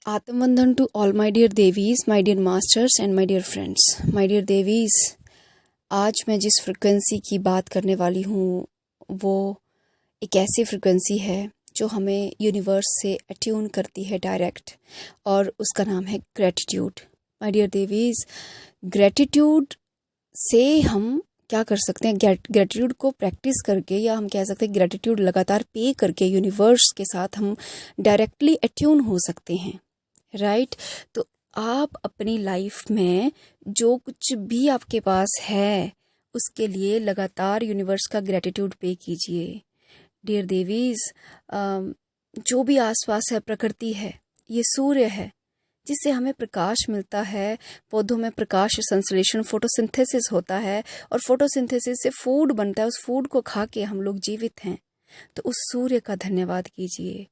Atmandan to all my dear Devis, my dear masters and my dear friends. My dear Devis, आज मैं जिस frequency की बात करने वाली हूँ वो एक ऐसी फ्रिक्वेंसी है जो हमें यूनिवर्स से अट्यून करती है डायरेक्ट, और उसका नाम है ग्रेटिट्यूड। माय डियर देवीज, ग्रेटिट्यूड से हम क्या कर सकते हैं? ग्रेटिट्यूड को प्रैक्टिस करके, या हम कह सकते हैं ग्रेटिट्यूड लगातार पे करके यूनिवर्स के साथ हम डायरेक्टली अट्यून हो सकते हैं, राइट? तो आप अपनी लाइफ में जो कुछ भी आपके पास है उसके लिए लगातार यूनिवर्स का ग्रेटिट्यूड पे कीजिए। डियर देवीज, जो भी आसपास है, प्रकृति है, ये सूर्य है जिससे हमें प्रकाश मिलता है, पौधों में प्रकाश संश्लेषण फोटोसिंथेसिस होता है, और फोटोसिंथेसिस से फूड बनता है, उस फूड को खा के हम लोग जीवित हैं। तो उस सूर्य का धन्यवाद कीजिए।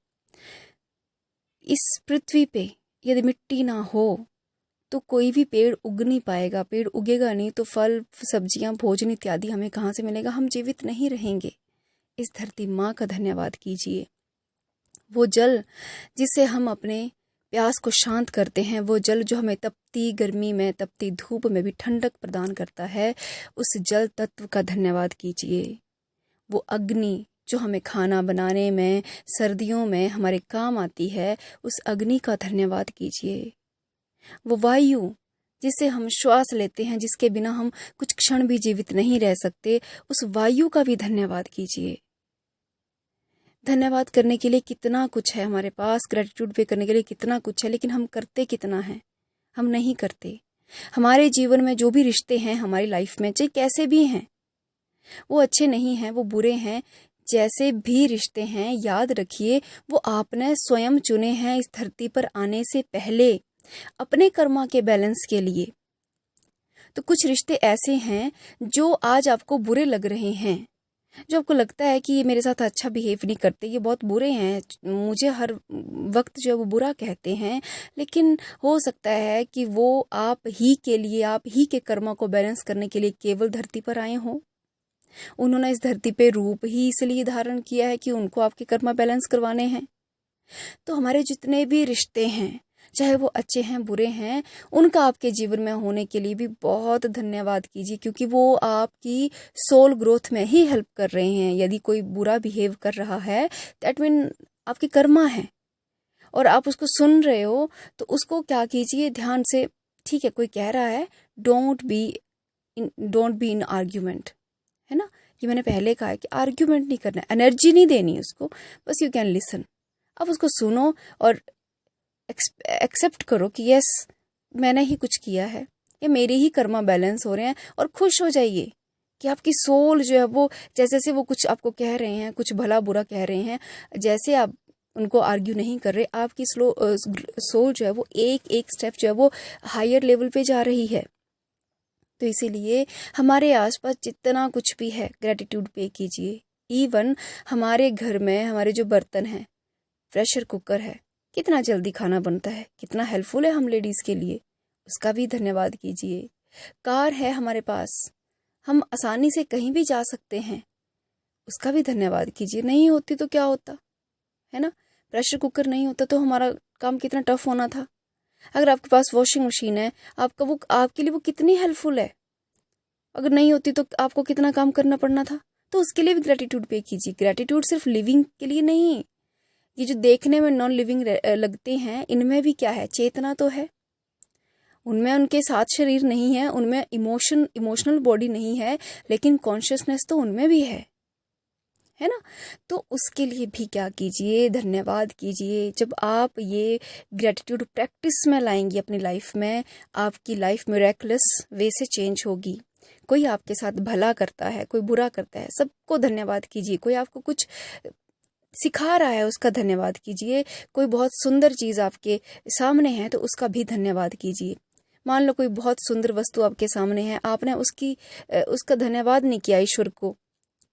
इस पृथ्वी पे यदि मिट्टी ना हो तो कोई भी पेड़ उग नहीं पाएगा, पेड़ उगेगा नहीं तो फल, सब्जियां, भोजन इत्यादि हमें कहाँ से मिलेगा? हम जीवित नहीं रहेंगे। इस धरती माँ का धन्यवाद कीजिए। वो जल जिससे हम अपने प्यास को शांत करते हैं, वो जल जो हमें तपती गर्मी में, तपती धूप में भी ठंडक प्रदान करता है, उस जल तत्व का धन्यवाद कीजिए। वो अग्नि जो हमें खाना बनाने में, सर्दियों में हमारे काम आती है, उस अग्नि का धन्यवाद कीजिए। वो वायु जिससे हम श्वास लेते हैं, जिसके बिना हम कुछ क्षण भी जीवित नहीं रह सकते, उस वायु का भी धन्यवाद कीजिए। धन्यवाद करने के लिए कितना कुछ है हमारे पास, ग्रेटिट्यूड पे करने के लिए कितना कुछ है, लेकिन हम करते कितना है? हम नहीं करते। हमारे जीवन में जो भी रिश्ते हैं हमारी लाइफ में, चाहे कैसे भी हैं, वो अच्छे नहीं हैं, वो बुरे हैं, जैसे भी रिश्ते हैं, याद रखिए वो आपने स्वयं चुने हैं इस धरती पर आने से पहले अपने कर्मा के बैलेंस के लिए। तो कुछ रिश्ते ऐसे हैं जो आज आपको बुरे लग रहे हैं, जो आपको लगता है कि ये मेरे साथ अच्छा बिहेव नहीं करते, ये बहुत बुरे हैं, मुझे हर वक्त जो है वो बुरा कहते हैं, लेकिन हो सकता है कि वो आप ही के लिए, आप ही के कर्मा को बैलेंस करने के लिए केवल धरती पर आए हों। उन्होंने इस धरती पे रूप ही इसलिए धारण किया है कि उनको आपके कर्मा बैलेंस करवाने हैं। तो हमारे जितने भी रिश्ते हैं, चाहे वो अच्छे हैं बुरे हैं, उनका आपके जीवन में होने के लिए भी बहुत धन्यवाद कीजिए, क्योंकि वो आपकी सोल ग्रोथ में ही हेल्प कर रहे हैं। यदि कोई बुरा बिहेव कर रहा है, दैट मीन आपकी कर्मा है, और आप उसको सुन रहे हो, तो उसको क्या कीजिए, ध्यान से, ठीक है, कोई कह रहा है, डोंट बी इन आर्ग्यूमेंट, है ना? ये मैंने पहले कहा है कि आर्ग्यूमेंट नहीं करना, एनर्जी नहीं देनी उसको, बस यू कैन लिसन। आप उसको सुनो और एक्सेप्ट करो कि यस, मैंने ही कुछ किया है, ये मेरे ही कर्मा बैलेंस हो रहे हैं, और खुश हो जाइए कि आपकी सोल जो है वो, जैसे से वो कुछ आपको कह रहे हैं, कुछ भला बुरा कह रहे हैं, जैसे आप उनको आर्ग्यू नहीं कर रहे, आपकी सोल जो है वो एक एक स्टेप जो है वो हायर लेवल पे जा रही है। तो इसीलिए हमारे आसपास जितना कुछ भी है, ग्रेटिट्यूड पे कीजिए। इवन हमारे घर में हमारे जो बर्तन हैं, प्रेशर कुकर है, कितना जल्दी खाना बनता है, कितना हेल्पफुल है हम लेडीज़ के लिए, उसका भी धन्यवाद कीजिए। कार है हमारे पास, हम आसानी से कहीं भी जा सकते हैं, उसका भी धन्यवाद कीजिए। नहीं होती तो क्या होता, है ना? प्रेशर कुकर नहीं होता तो हमारा काम कितना टफ होना था। अगर आपके पास वॉशिंग मशीन है, आपके लिए वो कितनी हेल्पफुल है। अगर नहीं होती तो आपको कितना काम करना पड़ना था। तो उसके लिए भी ग्रेटिट्यूड पे कीजिए। ग्रेटिट्यूड सिर्फ लिविंग के लिए नहीं, ये जो देखने में नॉन लिविंग लगते हैं, इनमें भी क्या है? चेतना तो है उनमें, उनके साथ शरीर नहीं है, उनमें इमोशनल बॉडी नहीं है, लेकिन कॉन्शियसनेस तो उनमें भी है ना? तो उसके लिए भी क्या कीजिए, धन्यवाद कीजिए। जब आप ये ग्रेटिट्यूड प्रैक्टिस में लाएंगी अपनी लाइफ में, आपकी लाइफ मिरेकलस वे से चेंज होगी। कोई आपके साथ भला करता है, कोई बुरा करता है, सबको धन्यवाद कीजिए। कोई आपको कुछ सिखा रहा है, उसका धन्यवाद कीजिए। कोई बहुत सुंदर चीज़ आपके सामने है तो उसका भी धन्यवाद कीजिए। मान लो कोई बहुत सुंदर वस्तु आपके सामने है, आपने उसका धन्यवाद नहीं किया ईश्वर को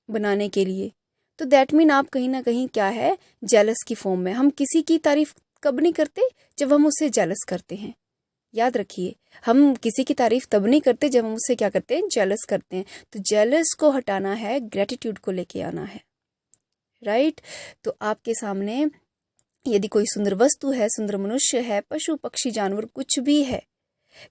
बनाने के लिए, तो दैट मीन आप कहीं ना कहीं क्या है, जेलस की फॉर्म में। हम किसी की तारीफ कब नहीं करते? जब हम उससे जेलस करते हैं। याद रखिए, हम किसी की तारीफ तब नहीं करते जब हम उससे क्या करते हैं, जेलस करते हैं। तो जेलस को हटाना है, ग्रेटिट्यूड को लेके आना है, राइट? तो आपके सामने यदि कोई सुंदर वस्तु है, सुंदर मनुष्य है, पशु पक्षी जानवर कुछ भी है,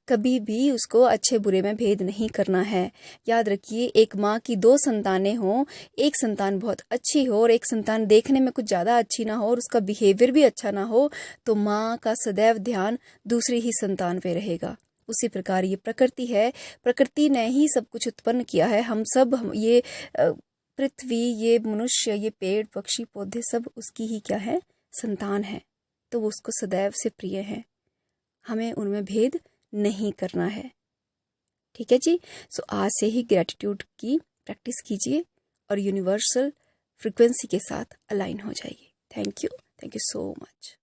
कभी भी उसको अच्छे बुरे में भेद नहीं करना है। याद रखिए, एक माँ की 2 संतानें हों, एक संतान बहुत अच्छी हो और एक संतान देखने में कुछ ज़्यादा अच्छी ना हो और उसका बिहेवियर भी अच्छा ना हो, तो माँ का सदैव ध्यान दूसरी ही संतान पे रहेगा। उसी प्रकार ये प्रकृति है, प्रकृति ने ही सब कुछ उत्पन्न किया है। हम सब ये पृथ्वी, ये मनुष्य, ये पेड़ पक्षी पौधे सब उसकी ही क्या है, संतान है। तो वो उसको सदैव से प्रिय है, हमें उनमें भेद नहीं करना है। ठीक है जी। सो आज से ही ग्रैटिट्यूड की प्रैक्टिस कीजिए और यूनिवर्सल फ्रीक्वेंसी के साथ अलाइन हो जाइए। Thank you so much.